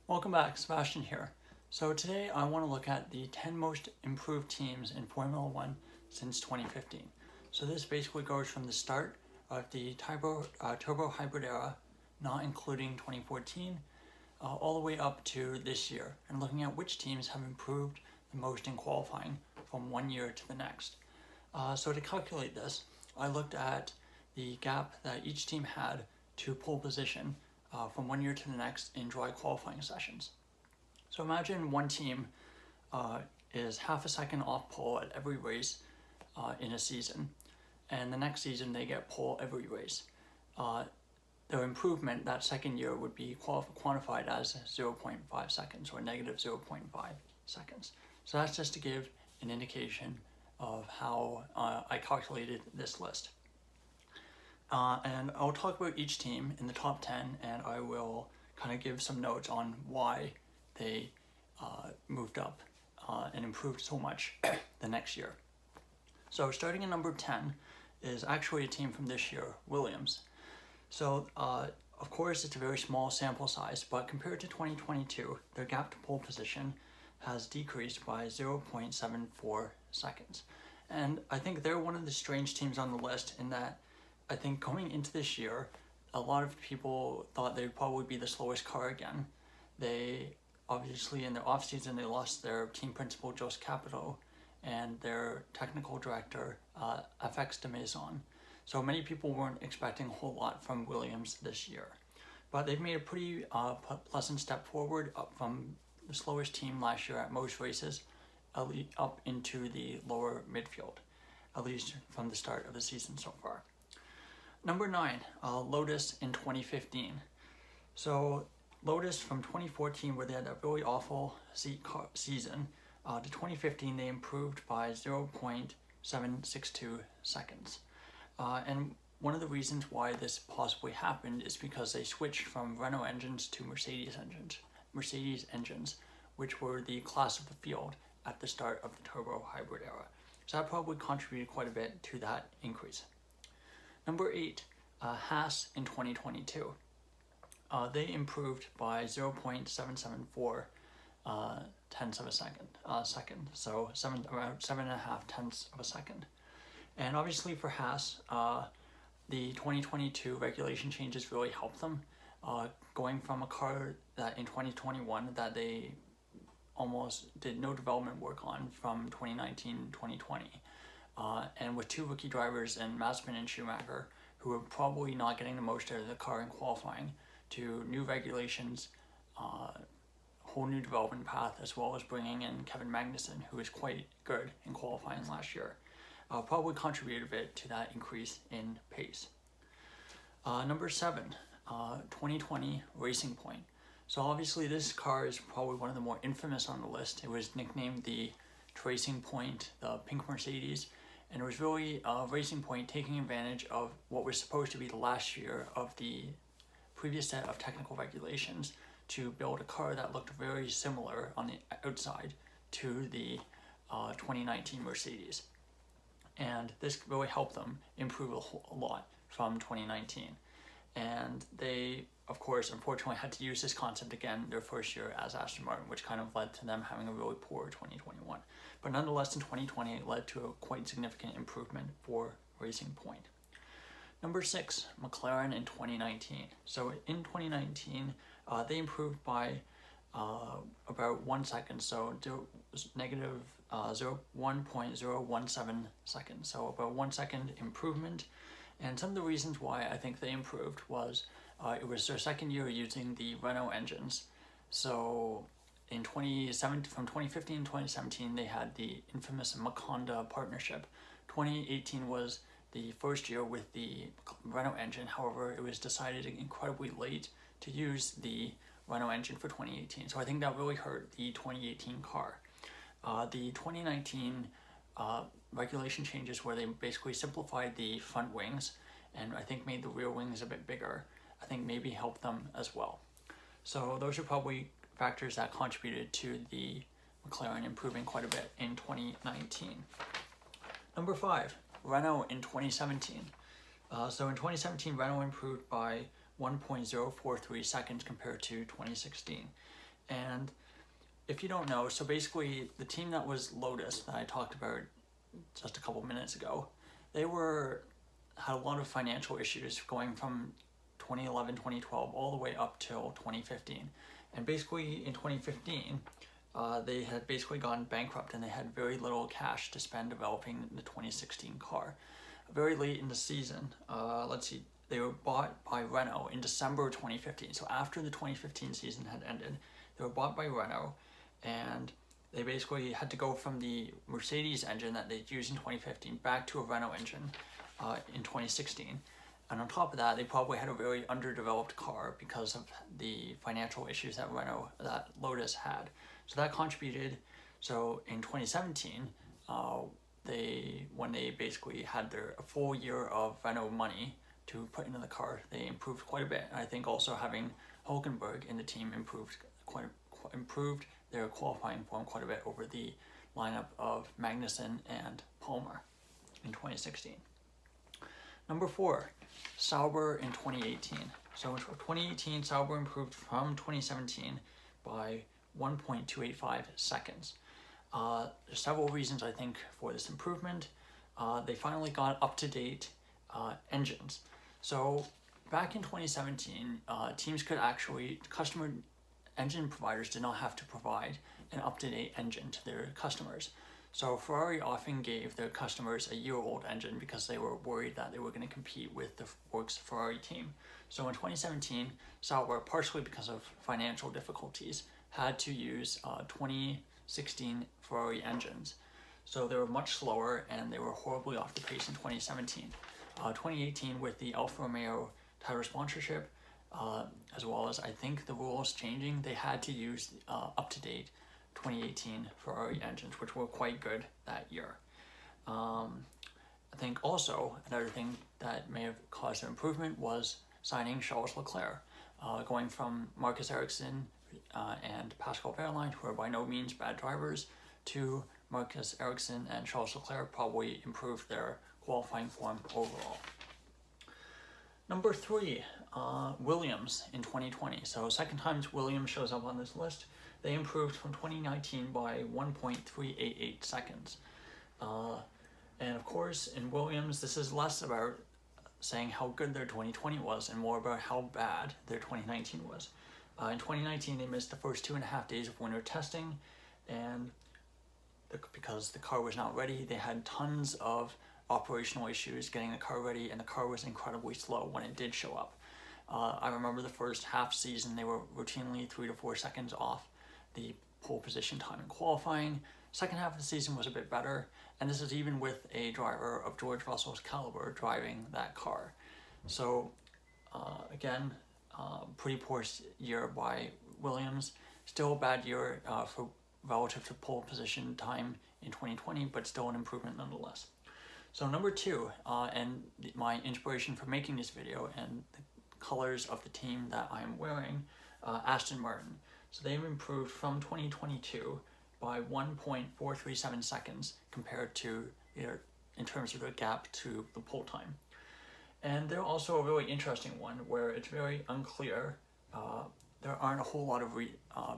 Welcome back, Sebastian here. So today I want to look at the 10 most improved teams in Formula One since 2015. So this basically goes from the start of the turbo hybrid era, not including 2014, all the way up to this year, and looking at which teams have improved the most in qualifying from one year to the next. So to calculate this, I looked at the gap that each team had to pole position from one year to the next in dry qualifying sessions. So imagine one team is half a second off pole at every race in a season, and the next season they get pole every race. Their improvement that second year would be quantified as 0.5 seconds or negative 0.5 seconds. So that's just to give an indication of how I calculated this list. And I'll talk about each team in the top 10, and I will kind of give some notes on why they moved up and improved so much the next year. So starting at number 10 is actually a team from this year, Williams. So of course it's a very small sample size, but compared to 2022, their gap to pole position has decreased by 0.74 seconds. And I think they're one of the strange teams on the list in that I think going into this year, a lot of people thought they'd probably be the slowest car again. They obviously in their offseason they lost their team principal Jos Capito and their technical director FX de Maison. So many people weren't expecting a whole lot from Williams this year. But they've made a pretty pleasant step forward up from the slowest team last year at most races up into the lower midfield, at least from the start of the season so far. Number 9, Lotus in 2015. So Lotus from 2014, where they had a really awful season, to 2015 they improved by 0.762 seconds. And one of the reasons why this possibly happened is because they switched from Renault engines to Mercedes engines, which were the class of the field at the start of the turbo hybrid era. So that probably contributed quite a bit to that increase. Number 8, Haas in 2022. They improved by 0.774 tenths of a second, so around 7.5 tenths of a second. And obviously for Haas, the 2022 regulation changes really helped them, going from a car that in 2021 that they almost did no development work on from 2019-2020. And with two rookie drivers in Mazepin and Schumacher, who are probably not getting the most out of the car in qualifying, to new regulations, whole new development path, as well as bringing in Kevin Magnussen, who was quite good in qualifying last year, probably contributed a bit to that increase in pace. Number 7, 2020 Racing Point. So obviously this car is probably one of the more infamous on the list. It was nicknamed the Racing Point, the pink Mercedes, and it was really Racing Point taking advantage of what was supposed to be the last year of the previous set of technical regulations to build a car that looked very similar on the outside to the 2019 Mercedes. And this really helped them improve a lot from 2019. And they, of course, unfortunately had to use this concept again their first year as Aston Martin, which kind of led to them having a really poor 2021. But nonetheless, in 2020, it led to a quite significant improvement for Racing Point. Number 6, McLaren in 2019. So in 2019, they improved by about 1 second, so negative 1.017 seconds, so about 1 second improvement. And some of the reasons why I think they improved was it was their second year using the Renault engines. So in from 2015 and 2017, they had the infamous Maconda partnership. 2018 was the first year with the Renault engine. However, it was decided incredibly late to use the Renault engine for 2018. So I think that really hurt the 2018 car. The 2019 regulation changes where they basically simplified the front wings and I think made the rear wings a bit bigger, I think maybe helped them as well. So those are probably factors that contributed to the McLaren improving quite a bit in 2019. Number 5, Renault in 2017. So in 2017, Renault improved by 1.043 seconds compared to 2016. And if you don't know, so basically the team that was Lotus that I talked about just a couple minutes ago, they had a lot of financial issues going from 2011, 2012 all the way up till 2015. And basically in 2015, they had basically gone bankrupt and they had very little cash to spend developing the 2016 car. Very late in the season, they were bought by Renault in December 2015. So after the 2015 season had ended, they were bought by Renault, and they basically had to go from the Mercedes engine that they'd used in 2015 back to a Renault engine in 2016. And on top of that, they probably had a very underdeveloped car because of the financial issues that Lotus had. So that contributed. So in 2017, when they basically had a full year of Renault money to put into the car, they improved quite a bit. And I think also having Hulkenberg in the team improved their qualifying form quite a bit over the lineup of Magnussen and Palmer in 2016. Number 4, Sauber in 2018. So in 2018, Sauber improved from 2017 by 1.285 seconds. There's several reasons, I think, for this improvement. They finally got up-to-date engines. So back in 2017, customer engine providers did not have to provide an up-to-date engine to their customers. So Ferrari often gave their customers a year-old engine because they were worried that they were going to compete with the works Ferrari team. So in 2017, Sauber, partially because of financial difficulties, had to use 2016 Ferrari engines. So they were much slower and they were horribly off the pace in 2017. 2018, with the Alfa Romeo title sponsorship, as well as I think the rules changing, they had to use up-to-date 2018 Ferrari engines, which were quite good that year. I think also another thing that may have caused their improvement was signing Charles Leclerc, going from Marcus Ericsson and Pascal Wehrlein, who are by no means bad drivers, to Marcus Ericsson and Charles Leclerc probably improved their qualifying form overall. Number 3, Williams in 2020. So second time Williams shows up on this list. They improved from 2019 by 1.388 seconds. And of course, in Williams, this is less about saying how good their 2020 was and more about how bad their 2019 was. In 2019, they missed the first 2.5 days of winter testing, and because the car was not ready, they had tons of operational issues getting the car ready, and the car was incredibly slow when it did show up. I remember the first half season, they were routinely 3 to 4 seconds off the pole position time in qualifying. Second half of the season was a bit better, and this is even with a driver of George Russell's caliber driving that car. So again, pretty poor year by Williams. Still a bad year relative to pole position time in 2020, but still an improvement nonetheless. So number 2, and my inspiration for making this video and the colors of the team that I'm wearing, Aston Martin. So they've improved from 2022 by 1.437 seconds compared to in terms of the gap to the pole time. And they're also a really interesting one where it's very unclear. There aren't a whole lot of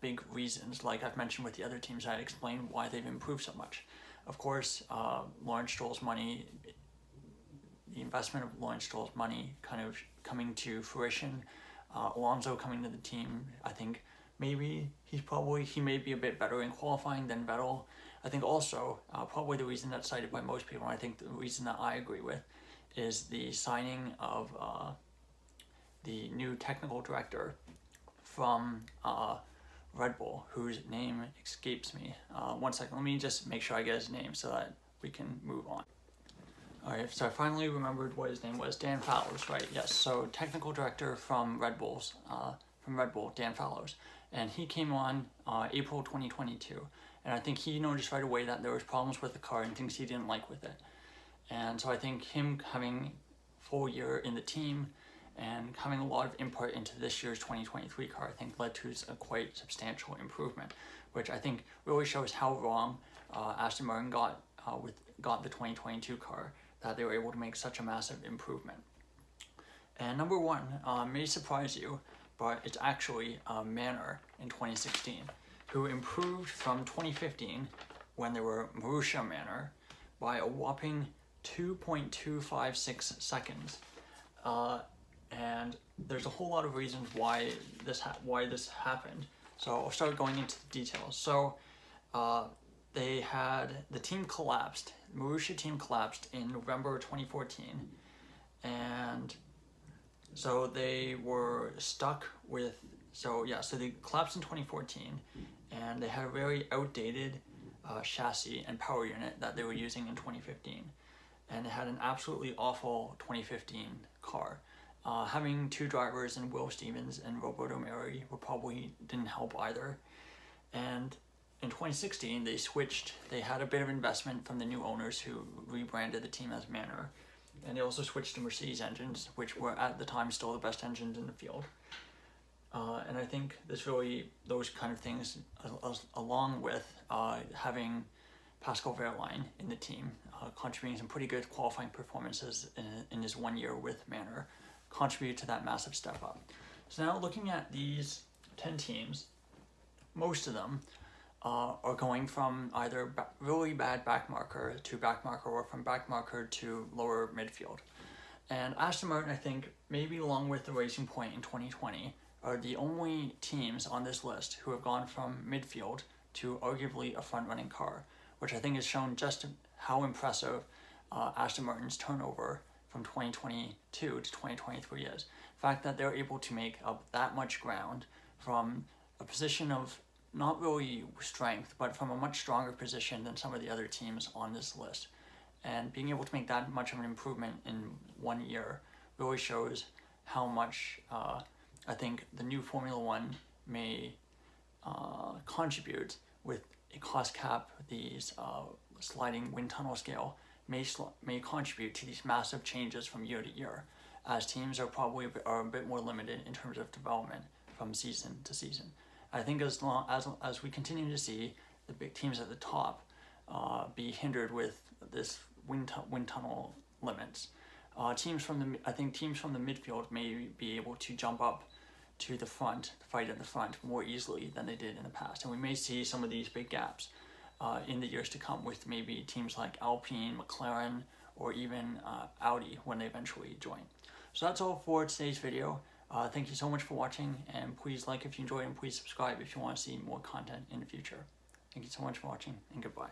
big reasons, like I've mentioned with the other teams, that explain why they've improved so much. Of course, Lawrence Stroll's money, the investment of Lawrence Stroll's money kind of coming to fruition, Alonso coming to the team, I think maybe he may be a bit better in qualifying than Vettel. I think also, probably the reason that's cited by most people, and I think the reason that I agree with, is the signing of the new technical director from Red Bull, whose name escapes me. One second, let me just make sure I get his name so that we can move on. Alright, so I finally remembered what his name was. Dan Fallows, right? Yes. So technical director from Red Bull, Dan Fallows, and he came on April 2022, and I think he noticed right away that there was problems with the car and things he didn't like with it. And so I think him having full year in the team and having a lot of input into this year's 2023 car, I think led to a quite substantial improvement, which I think really shows how wrong Aston Martin got the 2022 car, that they were able to make such a massive improvement. And number 1 may surprise you, but it's actually Manor in 2016, who improved from 2015 when they were Marussia Manor by a whopping 2.256 seconds. And there's a whole lot of reasons why this happened. So I'll start going into the details. So the team collapsed. Marussia team collapsed in November 2014, and so they were stuck with. So they collapsed in 2014, and they had a very outdated chassis and power unit that they were using in 2015, and they had an absolutely awful 2015 car. Having two drivers in Will Stevens and Roberto Meri probably didn't help either. And in 2016, they had a bit of investment from the new owners who rebranded the team as Manor. And they also switched to Mercedes engines, which were at the time still the best engines in the field. And I think those kind of things, along with having Pascal Wehrlein in the team, contributing some pretty good qualifying performances in his 1 year with Manor, contribute to that massive step up. So now looking at these 10 teams, most of them are going from either really bad back marker to back marker, or from back marker to lower midfield. And Aston Martin, I think, maybe along with the Racing Point in 2020, are the only teams on this list who have gone from midfield to arguably a front-running car, which I think has shown just how impressive Aston Martin's turnover from 2022 to 2023 is. The fact that they're able to make up that much ground from a position of not really strength, but from a much stronger position than some of the other teams on this list. And being able to make that much of an improvement in 1 year really shows how much I think the new Formula One may contribute with a cost cap, these sliding wind tunnel scale, may contribute to these massive changes from year to year, as teams are a bit more limited in terms of development from season to season. I think as we continue to see the big teams at the top be hindered with this wind tunnel limits, teams from the midfield may be able to jump up to the front, fight at the front more easily than they did in the past, and we may see some of these big gaps in the years to come with maybe teams like Alpine, McLaren, or even Audi when they eventually join. So that's all for today's video. Thank you so much for watching, and please like if you enjoyed, and please subscribe if you want to see more content in the future. Thank you so much for watching, and goodbye.